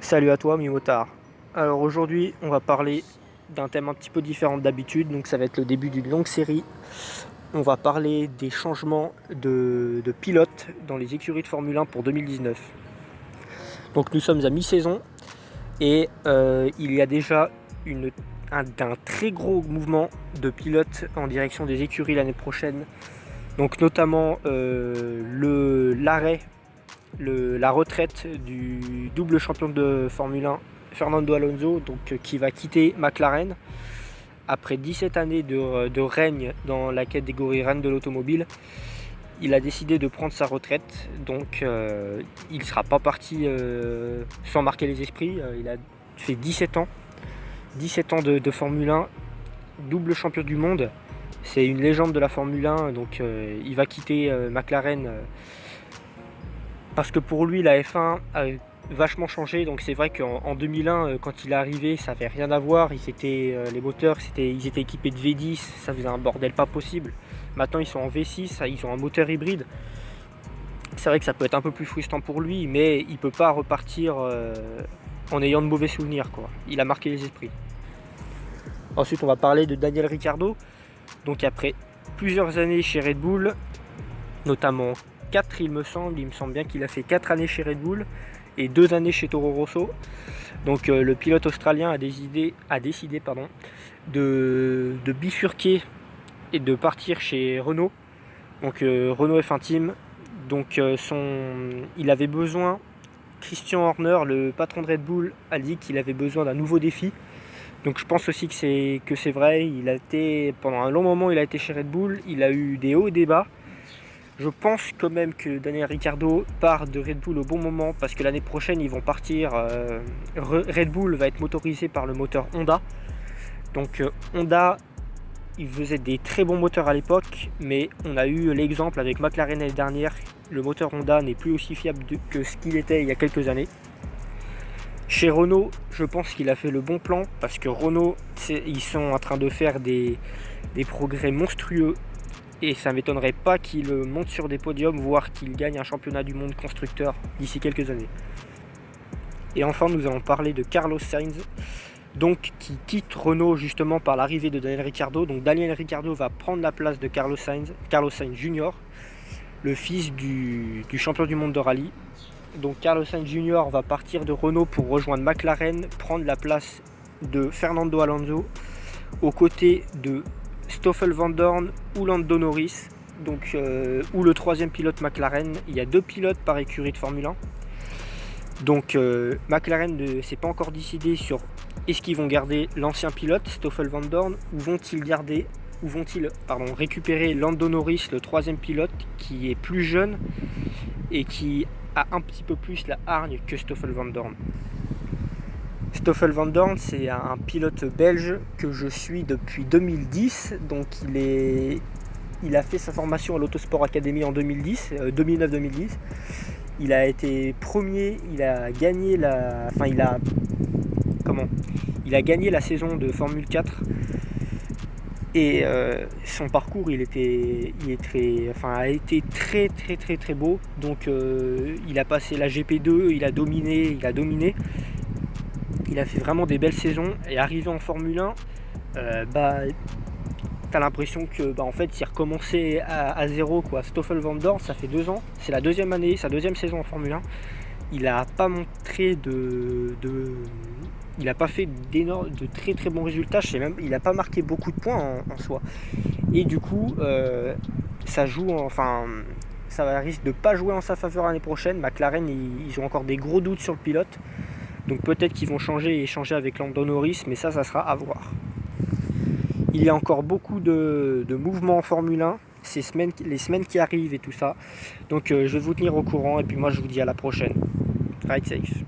Salut à toi, Mimotard. Alors aujourd'hui, on va parler d'un thème un petit peu différent d'habitude, donc ça va être le début d'une longue série. On va parler des changements de pilotes dans les écuries de Formule 1 pour 2019. Donc nous sommes à mi-saison et il y a déjà un très gros mouvement de pilotes en direction des écuries l'année prochaine. Donc notamment la retraite du double champion de Formule 1 Fernando Alonso, donc, qui va quitter McLaren après 17 années de règne dans la catégorie reine de l'automobile. Il a décidé de prendre sa retraite, donc il ne sera pas parti sans marquer les esprits. Il a fait 17 ans de Formule 1, double champion du monde. C'est une légende de la Formule 1, donc il va quitter McLaren parce que pour lui la F1 a vachement changé. Donc c'est vrai qu'en 2001, quand il est arrivé, ça n'avait rien à voir. Les moteurs ils étaient équipés de V10, ça faisait un bordel pas possible. Maintenant ils sont en V6, ils ont un moteur hybride. C'est vrai que ça peut être un peu plus frustrant pour lui, mais il peut pas repartir en ayant de mauvais souvenirs, quoi. Il a marqué les esprits. Ensuite on va parler de Daniel Ricciardo. Donc après plusieurs années chez Red Bull, notamment 4 il me semble bien qu'il a fait 4 années chez Red Bull et 2 années chez Toro Rosso. Donc le pilote australien a décidé de bifurquer et de partir chez Renault. Donc Renault F1 Team. Donc il avait besoin, Christian Horner, le patron de Red Bull, a dit qu'il avait besoin d'un nouveau défi. Donc je pense aussi que c'est vrai. Pendant un long moment il a été chez Red Bull, il a eu des hauts et des bas. Je pense quand même que Daniel Ricciardo part de Red Bull au bon moment, parce que l'année prochaine ils vont partir. Red Bull va être motorisé par le moteur Honda. Donc Honda, ils faisaient des très bons moteurs à l'époque, mais on a eu l'exemple avec McLaren l'année dernière. Le moteur Honda n'est plus aussi fiable que ce qu'il était il y a quelques années. Chez Renault, je pense qu'il a fait le bon plan, parce que Renault, ils sont en train de faire des progrès monstrueux. Et ça ne m'étonnerait pas qu'il monte sur des podiums, voire qu'il gagne un championnat du monde constructeur d'ici quelques années. Et enfin, nous allons parler de Carlos Sainz, donc, qui quitte Renault justement par l'arrivée de Daniel Ricciardo. Donc Daniel Ricciardo va prendre la place de Carlos Sainz Jr., le fils du champion du monde de rallye. Donc Carlos Sainz Jr. va partir de Renault pour rejoindre McLaren, prendre la place de Fernando Alonso, aux côtés de Stoffel Van Dorn ou Lando Norris, donc, ou le troisième pilote McLaren. Il y a 2 pilotes par écurie de Formule 1. Donc McLaren ne s'est pas encore décidé sur est-ce qu'ils vont garder l'ancien pilote Stoffel Van Dorn, ou vont-ils récupérer Lando Norris, le troisième pilote, qui est plus jeune et qui a un petit peu plus la hargne que Stoffel Van Dorn. Stoffel Van Dorn, c'est un pilote belge que je suis depuis 2010. Donc il a fait sa formation à l'Autosport Academy en 2009-2010. Il a été premier, il a gagné la saison de Formule 4. Et son parcours a été très beau. Donc il a passé la GP2, il a dominé. Il a fait vraiment des belles saisons, et arrivé en Formule 1, t'as l'impression que en fait il recommençait à zéro, quoi. Stoffel Van Dorn, ça fait 2 ans, c'est sa deuxième saison en Formule 1. Il a pas montré il n'a pas fait de très bons résultats. Il n'a pas marqué beaucoup de points en soi. Et du coup, ça risque de pas jouer en sa faveur l'année prochaine. McLaren, ils ont encore des gros doutes sur le pilote. Donc peut-être qu'ils vont échanger avec Lando Norris, mais ça sera à voir. Il y a encore beaucoup de mouvements en Formule 1, les semaines qui arrivent et tout ça. Donc je vais vous tenir au courant, et puis moi je vous dis à la prochaine. Ride safe.